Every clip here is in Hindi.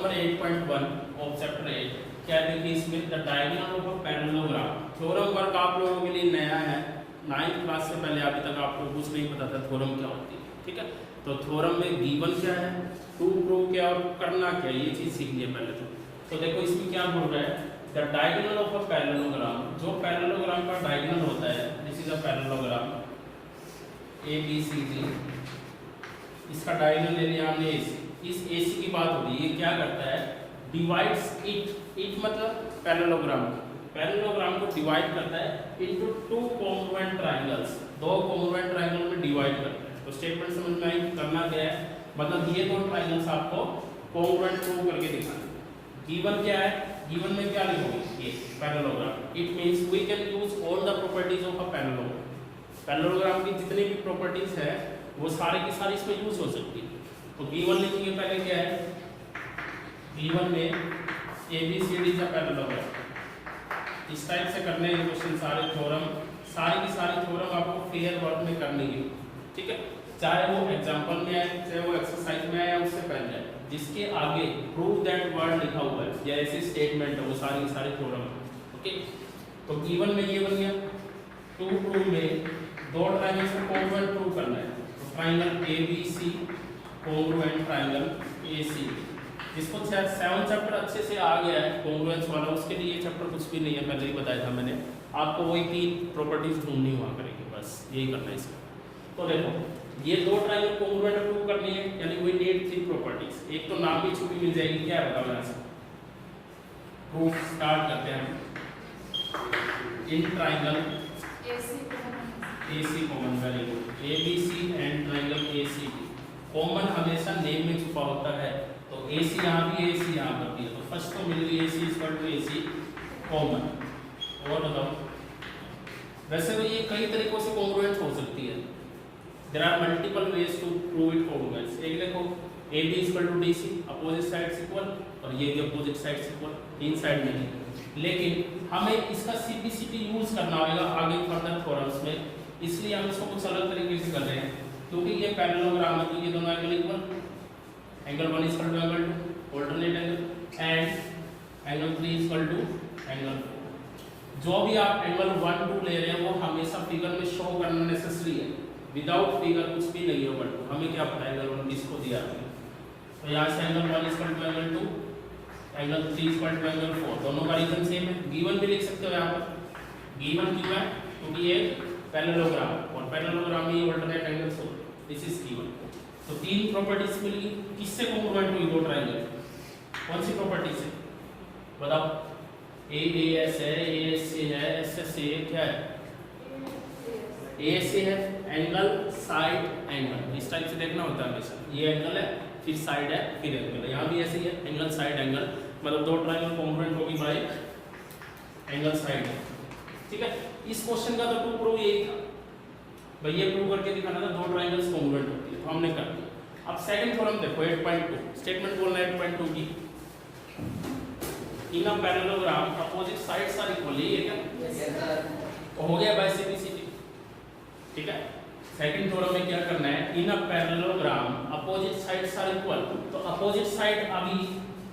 नंबर 8.1 ऑफ चैप्टर 8 क्या है कि इसमें the diagonal of a parallelogram. Theorem work आप लोगों के लिए नया है, 9th क्लास से पहले अभी तक आपको कुछ नहीं पता था थ्योरम क्या होती है, ठीक है। तो थ्योरम में गिवन क्या है, टू प्रूव क्या और करना क्या, ये चीज सीख लिया पहले तो देखो इसमें क्या बोल रहा है, the diagonal of a parallelogram, जो पैरेललोग्राम का डायगोनल होता है, this is a parallelogram A B C D, इसका डायगोनल ले लिया हमने AC, इस AC की बात हो रही है, ये क्या करता है, डिवाइड्स इट मतलब पैरेललोग्राम, पैरेललोग्राम को डिवाइड करता है इनटू टू कॉन्ग्रुएंट ट्रायंगल्स, दो कॉन्ग्रुएंट ट्रायंगल में डिवाइड करता है। तो स्टेटमेंट समझ में आई, करना क्या है, मतलब ये दो ट्रायंगल्स आपको कॉन्ग्रुएंट प्रूव करके दिखाना। गिवन क्या है, गिवन में क्या लिखोगे, ये parallelogram, it means we can use all the properties of a parallelogram, parallelogram की जितनी भी प्रॉपर्टीज है वो सारे की सारी इसमें यूज हो सकती है। तो गिवन लिखेंगे पहले क्या है, गिवन में ABCD का पैरेललोग्राम, इस टाइप से करने हैं क्वेश्चन सारे थ्योरम, सारी की सारी थ्योरम आपको फेयर वर्क में करनी है, ठीक है, चाहे वो एग्जांपल में आए, चाहे वो एक्सरसाइज में आए या उससे पहले आए, जिसके आगे प्रूव दैट वर्ड लिखा हुआ है या ऐसे स्टेटमेंट है वो सारी की सारी थ्योरम, ओके। तो गिवन में ये बन गया, टू प्रूव में दो ट्रायंगल्स को कॉन्ग्रुएंट प्रूव करना है, triangle ABC congruent triangle AC, जिसको 7 चैप्टर अच्छे से आ गया है कॉन्ग्रुएंस वाला, उसके लिए ये चैप्टर कुछ भी नहीं है, पहले ही बताया था मैंने आपको, वही 3 प्रॉपर्टीज ढूंढनी हुआ करेगी, बस यही करना है इसका। तो देखो ये दो ट्रायंगल कॉन्ग्रुएंट प्रूव करनी है, यानी वी नीड 3 प्रॉपर्टीज, एक तो नाम की छुट्टी मिल जाएगी, क्या है बताओ यहाँ से, प्रूफ स्टार्ट करते हैं हम। In triangle AC common, very good, ABC and triangle ACD, common हमेशा नेम में छुपा होता है, तो AC यहाँ भी AC यहाँ पर भी है, तो फर्स्ट तो मिल गई AC equal to AC common. और बताओ, वैसे तो ये कई तरीकों से कॉन्ग्रुएंट हो सकती है, there are multiple ways to prove it congruence. एक देखो AB equal to DC, opposite sides equal, और ये भी अपोजिट साइड्स इक्वल, तीन साइड नहीं, लेकिन हमें इसका CPCT यूज करना होगा आगे फर्दर थ्योरम्स में, इसलिए हम इसको कुछ अलग तरीके से कर रहे हैं, क्योंकि ये पैरेललोग्राम है, तो ये दोनों angle equal, angle 1 equal to angle 2 alternate angle, and angle 3 equal to angle 4। जो भी आप एंगल 1 2 ले रहे हैं वो हमेशा फिगर में शो करना नेसेसरी है, विदाउट फिगर कुछ भी नहीं होगा। हमें क्या पता है एंगल 1 किसको दिया है, तो यहाँ से angle 1 equal to angle 2, angle 3 equal to angle 4, दोनों का रीजन सेम है। गिवन भी लिख सकते हो यहाँ पर, गिवन क्यों है, क्योंकि ये पैरेललोग्राम, और पैरेललोग्राम में ऑल्टरनेट एंगल्स हो, दिस इज गिवन। तो 3 प्रॉपर्टीज मिल गई, किससे कॉन्ग्रुएंट हुई दो ट्रायंगल, कौन सी प्रॉपर्टी से बताओ, AAS है, ASA है, SSA क्या है, ASA है, एंगल साइड एंगल, इस टाइप से देखना होता है हमेशा, ये एंगल है फिर साइड है फिर एंगल है, यहाँ भी ऐसे ही है, एंगल साइड एंगल, मतलब दो ट्रायंगल कॉन्ग्रुएंट होगी बाय एंगल साइड, ठीक है। इस क्वेश्चन का तो टू प्रूव यही था भाई, ये प्रूव करके दिखाना था दो ट्रायंगल्स कॉन्ग्रुएंट होती है, तो हमने कर दिया। अब सेकंड थ्योरम देखो 8.2, स्टेटमेंट बोलना है 8.2 की, in a parallelogram opposite sides are equal, ये क्या तो हो गया बाय CPCT, ठीक है। सेकंड थ्योरम में क्या करना है, in a parallelogram opposite sides are equal, तो अपोजिट साइड अभी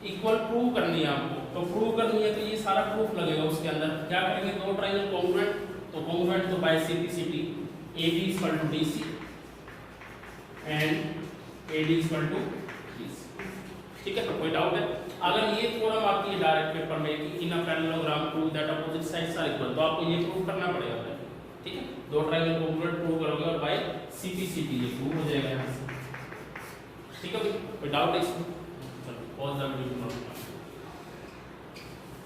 इक्वल प्रूव करनी है आपको, तो प्रूव करनी है तो ये सारा प्रूफ लगेगा उसके अंदर, क्या करेंगे, दो ट्रायंगल कॉन्ग्रुएंट, तो कॉन्ग्रुएंट तो by CPCT AB equal to DC and AD equal to DC, ठीक है। तो कोई डाउट है, अगर ये थ्योरम आती है डायरेक्ट पेपर में कि in a parallelogram prove that opposite sides are equal, तो आपको ये प्रूव करना पड़ेगा, ठीक है। दो ट्रायंगल कॉन्ग्रुएंट प्रूव करोगे और बाय CPCT ये प्रूव हो जाएगा यहाँ से, ठीक है। कोई डाउट है इसमें, चलो pause the video.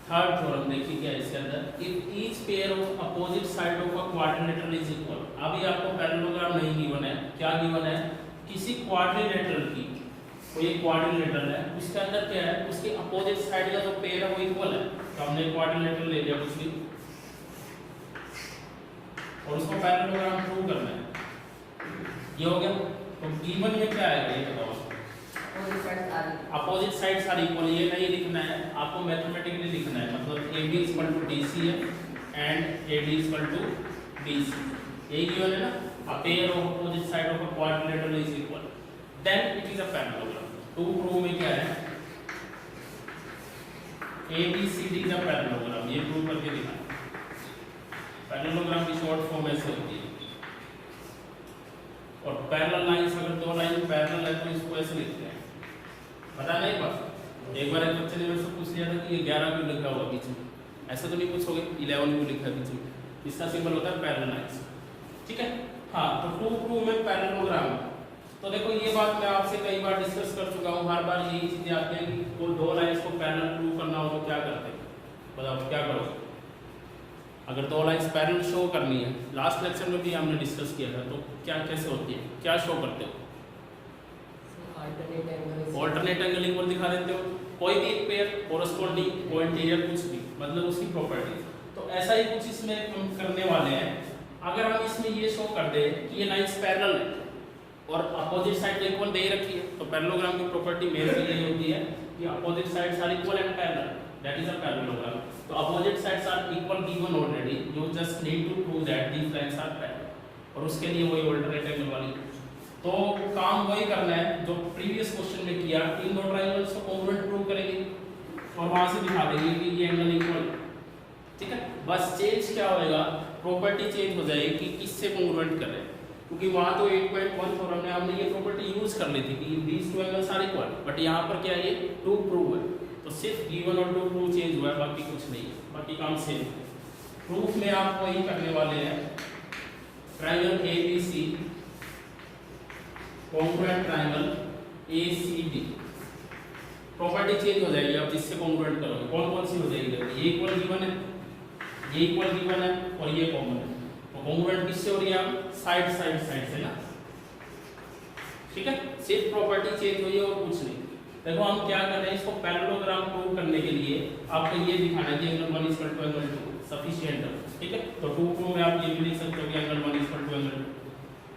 Third theorem देखिए क्या है इसके अंदर, if each pair of opposite side of a quadrilateral is equal, अभी आपको पैरेललोग्राम नहीं गिवन है, क्या गिवन है, किसी क्वाड्रिलेटरल की, कोई एक क्वाड्रिलेटरल है, उसके अंदर क्या है, उसके अपोजिट साइड का जो पेयर है वो इक्वल है, तो हमने क्वाड्रिलेटरल ले लिया कुछ भी, और उसको पैरेललोग्राम प्रूव करना है, ये हो गया। तो गिवन में क्या आएगा ये बताओ, अपोजिट साइड्स आर इक्वल, ये नहीं लिखना है आपको, मैथमेटिकली लिखना है, मतलब AB इक्वल टू DC है and AD equal to BC, यही गिवन है ना, a pair of opposite side of a quadrilateral is equal, then it is a parallelogram। To prove में क्या है, ABCD इज अ पैरेललोग्राम, ये प्रूव करके दिखाएं। पैरेललोग्राम की शॉर्ट फॉर्म ऐसे होती है। और पैरेलल लाइंस, अगर दो लाइन पैरेलल है तो इसको ऐसे लिखते हैं, पता नहीं बात। एक बार एक बच्चे ने मेरे से पूछ लिया था कि ये 11 क्यों लिखा हुआ बीच में, ऐसा तो नहीं पूछोगे 11 क्यों लिखा है बीच में, इसका सिंबल होता है पैरेलल लाइंस, ठीक है। हाँ, तो टू प्रूव में पैरेललोग्राम। तो देखो ये बात मैं आपसे कई बार डिस्कस कर चुका हूँ, हर बार यही चीजें आती हैं कि कोई दो लाइंस को पैरेलल प्रूव करना हो तो क्या करते हैं, बताओ क्या करोगे। अगर दो लाइंस पैरेलल शो करनी है, लास्ट लेक्चर में भी हमने डिस्कस किया था, तो क्या कैसे होती है, क्या शो करते हो, ऑल्टरनेट एंगल इक्वल दिखा देते हो, कोई भी एक पेयर कोरस्पॉन्डिंग कोइंटीरियर कुछ भी, मतलब उसकी प्रॉपर्टी। तो ऐसा ही कुछ इसमें हम करने वाले हैं। अगर हम इसमें ये शो कर दे कि ये लाइंस पैरेलल है और अपोजिट साइड इक्वल दे रखी है, तो पैरेललोग्राम की प्रॉपर्टी मेरे लिए ये होती है कि opposite sides are equal and parallel, that is a parallelogram. तो opposite sides are equal given already, you just need to prove that these lines are parallel, और उसके लिए वही ऑल्टरनेट एंगल वाली। तो काम वही करना है जो प्रीवियस क्वेश्चन में किया, इन दो ट्रायंगल्स को कॉन्ग्रुएंट प्रूव करेंगे और वहां से दिखा देंगे कि ये एंगल इक्वल, ठीक है। बस चेंज क्या होएगा, प्रॉपर्टी चेंज हो जाएगी कि किससे कॉन्ग्रुएंट करें, क्योंकि वहां तो 8.1 फॉर्म में हमने ये प्रॉपर्टी यूज कर ली थी कि these two angles are equal, but यहाँ पर क्या है, ये टू प्रूव है, तो सिर्फ गिवन और टू प्रूव चेंज हुआ है, बाकी कुछ नहीं है, बाकी काम सेम। प्रूफ में आप वही करने वाले हैं, triangle ABC congruent triangle ACD, property change हो जाएगी आप जिससे कॉन्ग्रुएंट करोगे। कौन कौन सी हो जाएगी, ये इक्वल गिवन है, ये इक्वल गिवन है और ये कॉमन है, तो कॉन्ग्रुएंट किससे हो रही है, आप साइड साइड साइड से ना, ठीक है। सिर्फ प्रॉपर्टी चेंज हुई है और कुछ नहीं। देखो हम क्या कर रहे हैं, इसको पैरेललोग्राम प्रूव करने के लिए आपको ये दिखाना है कि angle 1 equal to angle 2 sufficient है, ठीक है। तो 2 प्रूव में आप ये भी लिख सकते हो कि एंगल 1 इक्वल टू एंगल 2।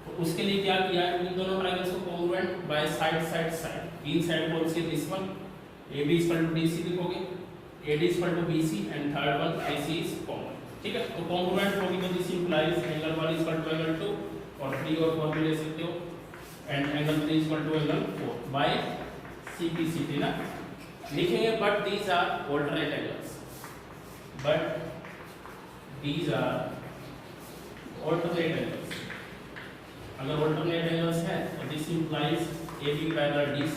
तो उसके लिए क्या किया है, इन दोनों ट्रायंगल्स को congruent by side side side, तीन साइड कौन सी है, this one AB equal to DC लिखोगे, AD equal to BC and third one AC is common, ठीक है। तो कॉन्ग्रुएंट होगी तो this implies angle 1 equal to angle 2 और 3 और 4 भी ले सकते हो, and angle 3 equal to angle 4 by CPCT ना लिखेंगे। But these are alternate angles, but these are alternate angles. अगर ऑल्टरनेट एंगल्स है तो this implies AB parallel DC,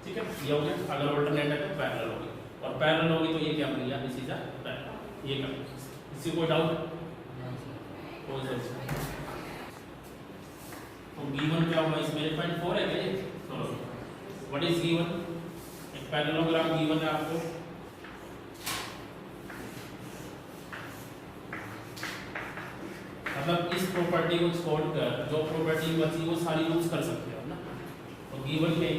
ठीक है, ये हो गया। अगर ऑल्टरनेट है तो पैरेलल होगी, और पैरेलल होगी तो ये क्या बन गया, दिस इज अ पैरेलल, ये कर। किसी को डाउट, तो गिवन क्या होगा इसमें 8.4 है क्या, चलो व्हाट इज गिवन, एक पैरेललोग्राम गिवन है आपको, मतलब इस प्रॉपर्टी को छोड़कर जो प्रॉपर्टी बची वो सारी यूज कर सकते हो ना। तो गिवन में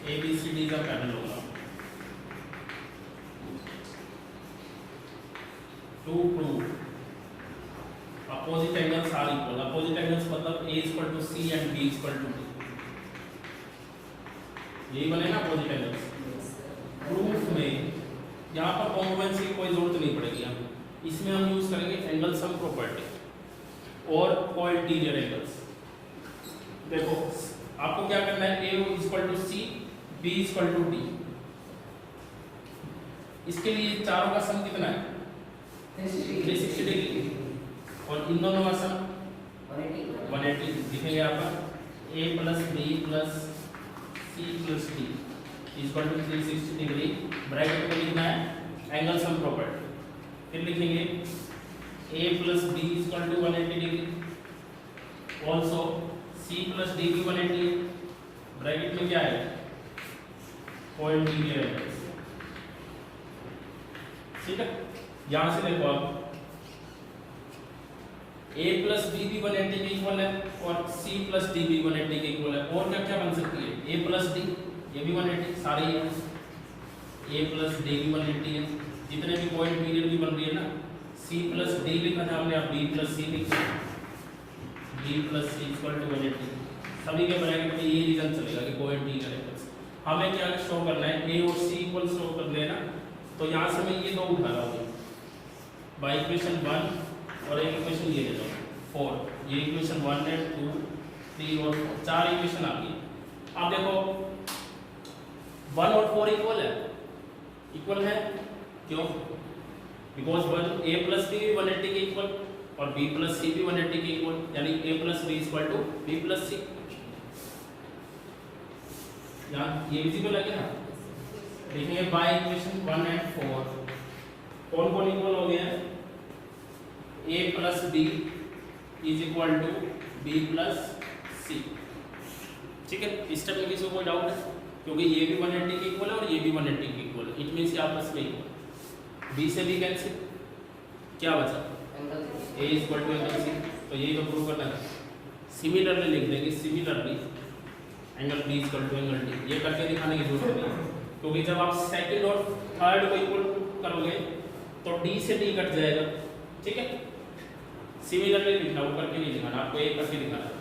ABCD का parallelogram, to prove opposite angles are equal, opposite angles मतलब A equal to C and B equal to D, यही बने ना अपोजिट एंगल्स। प्रूफ में यहाँ पर कॉन्ग्रुएंसी की कोई जरूरत नहीं पड़ेगी, हम इसमें हम यूज करेंगे एंगल सम प्रॉपर्टी और कोइंटीरियर एंगल्स। देखो आपको क्या करना है, A equal to C, B equal to D, इसके लिए चारों का सम कितना है, 360 डिग्री, और इन दोनों का सम 180 लिखेंगे यहाँ पर, A plus B plus C plus D equal to 360 degree, bracket में लिखना है एंगल सम प्रॉपर्टी, फिर लिखेंगे A plus B equal to 180 degree, also C plus D भी 180 है, ब्रैकेट में क्या है, कोइंटीरियर एंगल्स, ठीक है। यहां से देखो आप A प्लस B भी 180 के इक्वल है और C प्लस D भी 180 के इक्वल है, और क्या क्या बन सकती है, A प्लस D ये भी 180, सारी है, A प्लस D भी 180 है, जितने भी पॉइंट पीरियड भी बन रही है ना, C प्लस D लिखा था हमने, अब B प्लस C लिखा, B plus C equal to 180, सभी के ब्रैकेट में ये रीजन चलेगा कि कोइंटीरियर एंगल्स। हमें क्या शो करना है, A और C इक्वल शो कर लेना, तो यहाँ से मैं ये दो उठा रहा हूँ बाय इक्वेशन 1 और एक इक्वेशन ये ले लो 4, ये इक्वेशन 1 है, 2 3 और 4, चार इक्वेशन आ गई। अब देखो 1 और 4 इक्वल है, इक्वल है क्यों? बिकॉज 1 a प्लस बी भी 180 के इक्वल और b प्लस सी भी 180 के इक्वल, यानी a plus B equal to b plus C. यहाँ ये विजिबल है क्या? देखेंगे बाय इक्वेशन 1 एंड 4 कौन कौन इक्वल हो गया है? a plus B is equal to b plus C. ठीक है, इस स्टेप में किसी को कोई डाउट है? क्योंकि ये भी 180 के इक्वल है और ये भी 180 के इक्वल है, इट मींस ये आपस में इक्वल। b से b कैंसिल, क्या बचा? a equal to angle C, तो यही तो प्रूव करना है। सिमिलरली लिख देंगे, similarly angle b equal to angle d। ये करके दिखाने की जरूरत नहीं है, क्योंकि जब आप सेकंड और थर्ड को इक्वल करोगे तो d से d कट जाएगा। ठीक है, सिमिलरली लिखना, वो करके नहीं लिखना, आपको एक करके दिखाना है।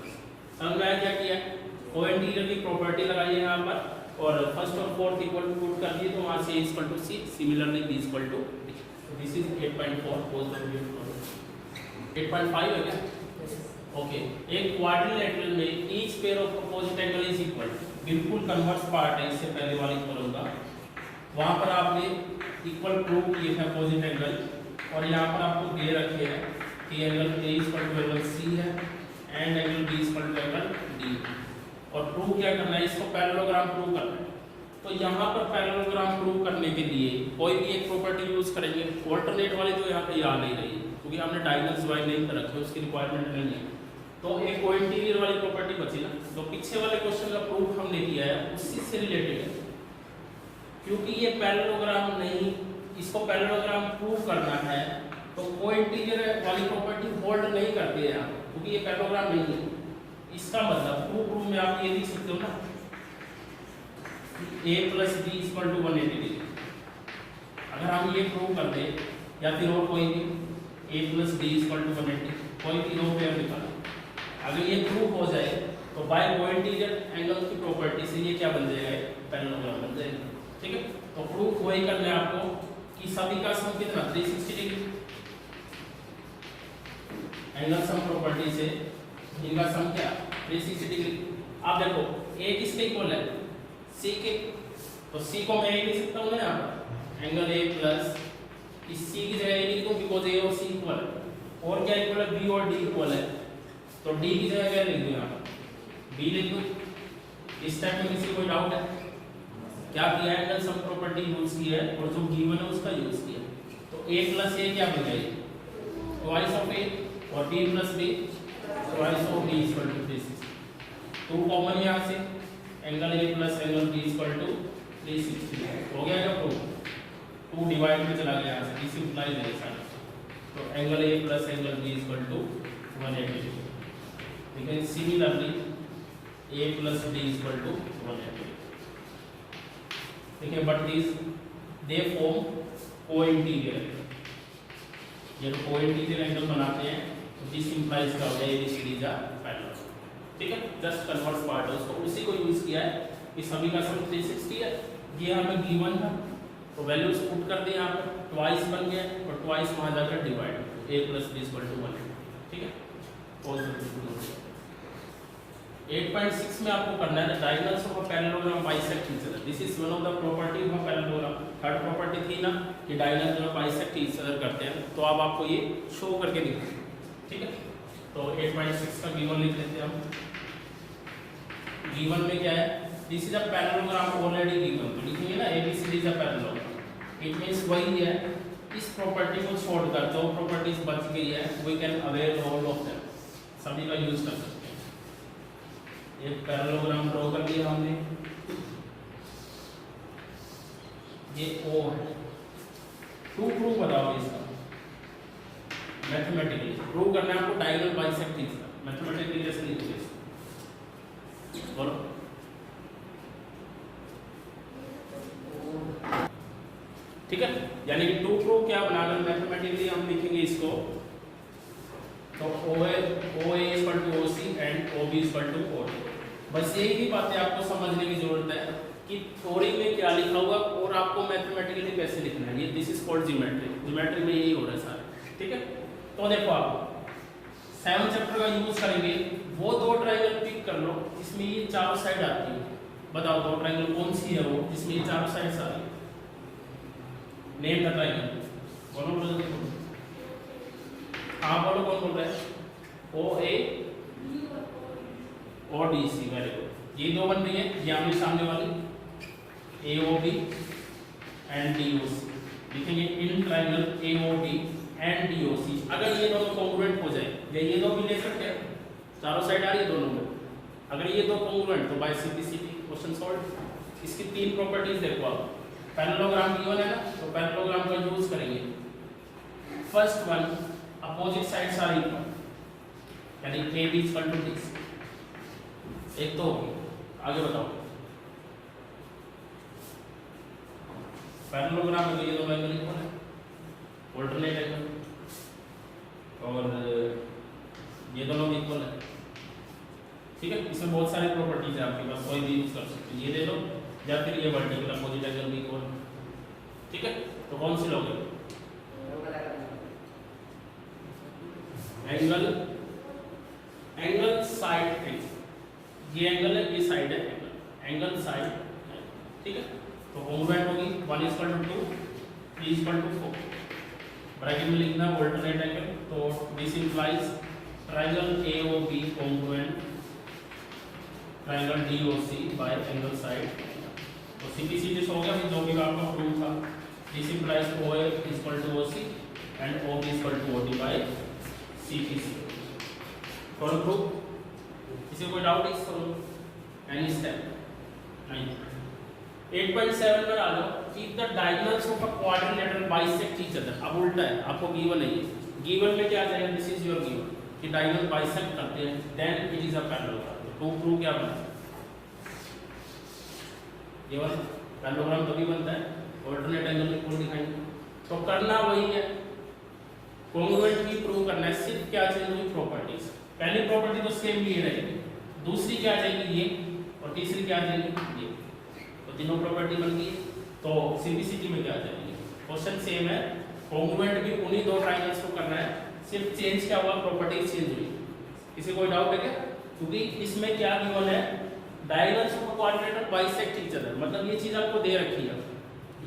समझ में आया क्या किया? कोइंटीरियर की प्रॉपर्टी लगाई है यहाँ पर और फर्स्ट और फोर्थ इक्वल टू पुट कर दिए, तो वहाँ से a equal to C, similarly b equal to d। This is 8.4 pause the video. 8.5 है क्या? ओके, एक क्वाड्रिलेटरल में each pair of opposite angle is equal, बिल्कुल कन्वर्स पार्ट है, इससे पहले वाला इक्वल होगा। वहाँ पर आपने इक्वल प्रूव किए थे अपोजिट एंगल, और यहाँ पर आपको दे रखे हैं कि angle a equal to angle c है and angle b equal to angle d। और प्रूव क्या करना है? इसको पैरेललोग्राम प्रूव करना है। तो यहाँ पर पैरेललोग्राम प्रूव करने के लिए कोई भी एक प्रॉपर्टी यूज करेंगे। ऑल्टरनेट वाली तो यहाँ पे आ नहीं रही है, क्योंकि हमने डायगोनल्स डिवाइड नहीं कर रखे, उसकी रिक्वायरमेंट नहीं है। तो एक कोइंटीरियर वाली प्रॉपर्टी बची ना, तो पीछे वाले क्वेश्चन का प्रूफ हमने किया है, उसी से रिलेटेड है। क्योंकि ये पैरेललोग्राम नहीं, इसको पैरेललोग्राम प्रूव करना है, तो कोइंटीरियर वाली प्रॉपर्टी होल्ड नहीं करती है यहाँ, क्योंकि ये पैरेललोग्राम नहीं है। इसका मतलब प्रूफ में आप ये लिख सकते हो ना, a plus b equal to 180 degree. अगर हम ये प्रूव कर दें, या फिर और कोई भी a plus b equal to 180, कोई भी दो पेयर निकालो, अगर ये प्रूव हो जाए तो बाय कोइंटीरियर एंगल की प्रॉपर्टी से ये क्या बन जाएगा? पैरेललोग्राम बन जाएगा। ठीक है, तो प्रूफ वही करना है आपको कि सभी का सम कितना? 360 डिग्री। एंगल सम प्रॉपर्टी से इनका सम क्या? 360 डिग्री। आप देखो a किसके इक्वल है? c के, तो c को मैं लिख सकता हूँ ना यहाँ पर, एंगल a प्लस इस c की जगह a लिख दूँ, बिकॉज a और c इक्वल है। और क्या इक्वल है? b और d इक्वल है, तो d की जगह क्या लिख दूँ यहाँ पर? b लिख दूँ। इस टाइप में किसी कोई डाउट है? क्या किया? एंगल सम प्रॉपर्टी यूज की है और जो गिवन है उसका यूज किया। तो a प्लस a क्या बन जाएगी? ट्वाइस ऑफ a, और b plus b twice of b equal to 360। 2 common यहाँ से, angle a plus angle b equal to 360 हो गया क्या प्रूफ? 2 डिवाइड में चला गया यहाँ से, इसी सिंपलाइज है सारा। तो angle a plus angle b equal to 180। लेकिन similarly a plus b equal to 180। देखिए, but this they form cointerior. ये तो कोइंटीरियर एंगल बनाते हैं, तो दिस इंप्लाइज का हो जाए ABCD आर पैरेलल। ठीक है, जस्ट कन्वर्स पार्ट है, उसको उसी को यूज किया है कि सभी का सम 360 है। ये हमें गिवन था, तो वैल्यूज पुट कर दिए यहाँ पर, ट्वाइस बन गया और ट्वाइस वहाँ जाकर divide, a plus b equal to 1। ठीक है, 8.6 में आपको करना है diagonals of a parallelogram bisect each other. This is one of the property of a parallelogram. Third property थी ना कि डायगोनल जो बाइसेक्ट ईच अदर करते हैं, तो अब आपको ये शो करके दिखाएंगे। ठीक है, तो 8.6 का गिवन लिख लेते हैं हम। गिवन में क्या है? This is a parallelogram already given, तो लिखेंगे ना ABCD is a parallelogram. It means वही है, इस प्रॉपर्टी को छोड़कर जो प्रॉपर्टीज बच गई है we can avail all of them, सभी का यूज कर सकते हैं। एक पैरेललोग्राम ड्रॉ कर दिया हमने, ये O है। टू प्रूव बताओ इसका मैथमेटिकली प्रूव करना है आपको, diagonal bisect each other. Mathematically कैसे लिखोगे इसको बोलो? ठीक है, यानी कि टू प्रूव क्या बनाकर मैथमेटिकली हम लिखेंगे इसको, तो OA equal to OC and OB equal to OD। बस यही ही बातें आपको समझने की जरूरत है कि थ्योरी में क्या लिखा हुआ और आपको मैथमेटिकली कैसे लिखना है। ये this is called geometry. Geometry में यही हो रहा है सारा। ठीक है, तो देखो आप 7 चैप्टर का यूज करेंगे, वो 2 ट्रायंगल पिक कर लो जिसमें ये चारों साइड आती है, बताओ दो ट्रायंगल कौन सी है वो जिसमें ये चारों साइड्स आ रही है? Name the triangle. बोलो बोलो जल्दी। हाँ बोलो, कौन बोल रहा है? ओ ए और डी सी, वेरी गुड। ये दो बन रही है, ये आमने सामने वाली A O B and D O C. लिखेंगे in triangle A O B and D O C. अगर ये दोनों कॉन्ग्रुएंट हो जाए, या ये दो भी ले सकते हैं, चारों साइड आ रही है दोनों में, अगर ये दो कॉन्ग्रुएंट तो बाय सिंप्लिसिटी क्वेश्चन सॉल्व। इसकी तीन प्रॉपर्टीज देखो आप। पैरेललोग्राम गिवन है ना, तो पैरेललोग्राम का यूज करेंगे। First one, opposite sides are equal, यानी A B equal to this. एक तो होगी, आगे बताओ। पैरेललोग्राम में ये दोनों एंगल इक्वल है, ऑल्टरनेट एंगल, और ये दोनों भी इक्वल है। ठीक है, इसमें बहुत सारी प्रॉपर्टीज है आपके पास, कोई भी यूज कर सकते हैं। ये ले लो, या फिर ये वर्टिकल अपोजिट एंगल भी इक्वल। ठीक है, तो कौन सी लोगे? एंगल, एंगल साइड एंगल, ये एंगल है, ये साइड है एंगल, एंगल साइड। ठीक है, तो कॉन्ग्रुएंट होगी 1 = 2, 3 = 4। ब्रैकेट में लिखना ऑल्टरनेट एंगल, तो this implies triangle AOB congruent triangle DOC by angle side. तो CPC हो गया, जो भी आपका प्रूफ था। This implies OA = OC and OB = OD by CPC। For proof, किसी कोई डाउट इस करो एनी स्टेप? नहीं। 8.7 पर आ जाओ। If the diagonals of a quadrilateral bisect each other. अब उल्टा है, आपको गिवन है ये। गिवन में क्या जाएगा? दिस इज योर गिवन कि डायगोनल बाइसेक्ट करते हैं, then it is a parallelogram. तो प्रूफ क्या बना? ये वाला पैरेललोग्राम तभी बनता है ऑल्टरनेट एंगल में कोण दिखाएंगे। तो करना वही है, कॉन्ग्रुएंट भी प्रूव करना है। सिर्फ क्या चेंज हुई? प्रॉपर्टीज। पहली प्रॉपर्टी तो सेम ही रहेगी, दूसरी क्या आ जाएगी? ये, और तीसरी क्या आ जाएगी? ये। तो तीनों प्रॉपर्टी बन गई। तो सिंप्लिसिटी में क्या आ जाएगी? क्वेश्चन सेम है, कॉन्ग्रुएंट भी उन्हीं दो ट्रायंगल्स को करना है, सिर्फ चेंज क्या हुआ? प्रॉपर्टीज चेंज हुई। किसी कोई डाउट है क्या? क्योंकि इसमें क्या गिवन है? Diagonals of a quadrilateral bisect each other, मतलब ये चीज आपको दे रखी है,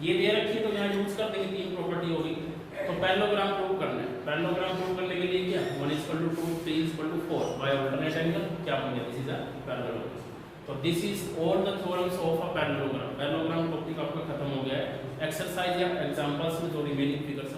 ये दे रखी है, तो यहाँ यूज कर देंगे। तीन प्रॉपर्टी होगी। तो पैरेललोग्राम प्रूव करना है। पैरेललोग्राम प्रूव करने के लिए क्या? 1 = 2, 3 = 4 बाय ऑल्टरनेट एंगल क्या बन गया? This is a parallelogram. तो this is all the theorems of a parallelogram. Parallelogram topic आपका खत्म हो गया है। एक्सरसाइज या एग्जांपल्स में जो रिमेनिंग फिगर्स